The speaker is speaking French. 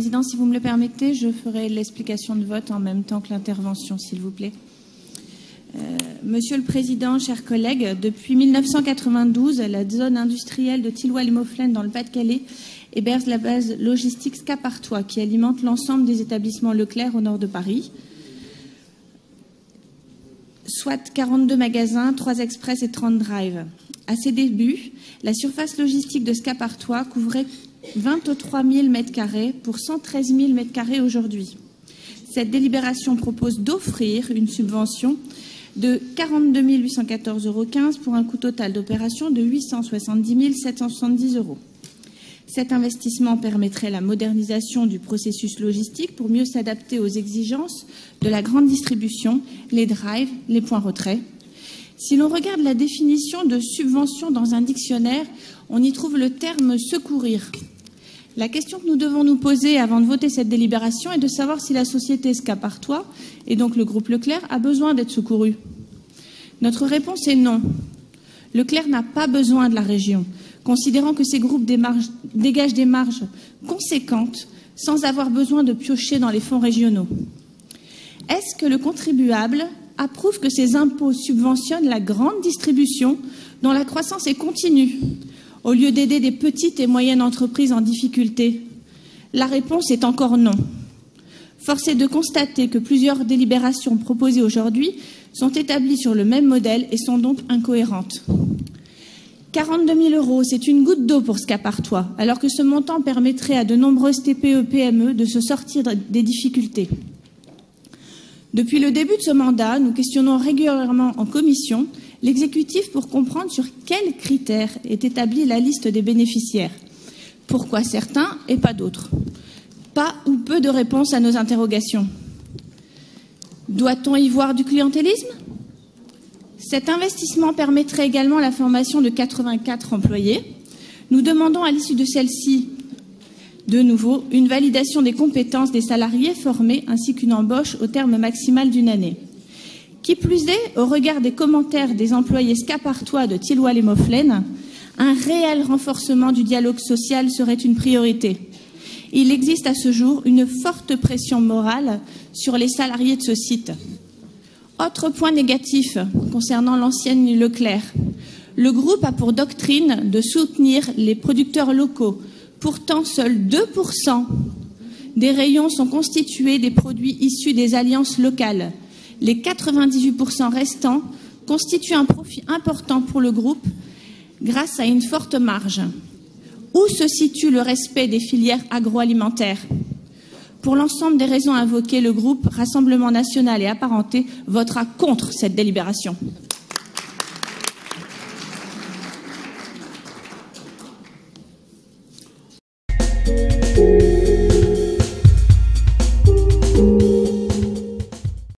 Président. Si vous me le permettez, je ferai l'explication de vote en même temps que l'intervention, s'il vous plaît. Monsieur le Président, chers collègues, depuis 1992, la zone industrielle de Thilloy-les-Mauflaines dans le Pas-de-Calais héberge la base logistique Scapartois qui alimente l'ensemble des établissements Leclerc au nord de Paris, soit 42 magasins, 3 express et 30 drives. À ses débuts, la surface logistique de Scapartois couvrait 23 000 m² pour 113 000 m² aujourd'hui. Cette délibération propose d'offrir une subvention de 42 814,15 € pour un coût total d'opération de 870 770 €. Cet investissement permettrait la modernisation du processus logistique pour mieux s'adapter aux exigences de la grande distribution, les drives, les points retrait. Si l'on regarde la définition de subvention dans un dictionnaire, on y trouve le terme « secourir ». La question que nous devons nous poser avant de voter cette délibération est de savoir si la société Scapartois, et donc le groupe Leclerc, a besoin d'être secouru. Notre réponse est non. Leclerc n'a pas besoin de la région, considérant que ces groupes dégagent des marges conséquentes sans avoir besoin de piocher dans les fonds régionaux. Est-ce que le contribuable approuve que ces impôts subventionnent la grande distribution dont la croissance est continue, au lieu d'aider des petites et moyennes entreprises en difficulté? La réponse est encore non. Force est de constater que plusieurs délibérations proposées aujourd'hui sont établies sur le même modèle et sont donc incohérentes. 42 000 €, c'est une goutte d'eau pour Scapartois, alors que ce montant permettrait à de nombreuses TPE-PME de se sortir des difficultés. Depuis le début de ce mandat, nous questionnons régulièrement en commission l'exécutif pour comprendre sur quels critères est établie la liste des bénéficiaires. Pourquoi certains et pas d'autres? Pas ou peu de réponses à nos interrogations. Doit-on y voir du clientélisme? Cet investissement permettrait également la formation de 84 employés. Nous demandons à l'issue de celle-ci, de nouveau, une validation des compétences des salariés formés ainsi qu'une embauche au terme maximal d'une année. Qui plus est, au regard des commentaires des employés Scapartois de Thilloy-les-Mauflaines, un réel renforcement du dialogue social serait une priorité. Il existe à ce jour une forte pression morale sur les salariés de ce site. Autre point négatif concernant l'ancienne Leclerc. Le groupe a pour doctrine de soutenir les producteurs locaux. Pourtant, seuls 2% des rayons sont constitués des produits issus des alliances locales. Les 98% restants constituent un profit important pour le groupe grâce à une forte marge. Où se situe le respect des filières agroalimentaires? Pour l'ensemble des raisons invoquées, le groupe Rassemblement national et apparentés votera contre cette délibération.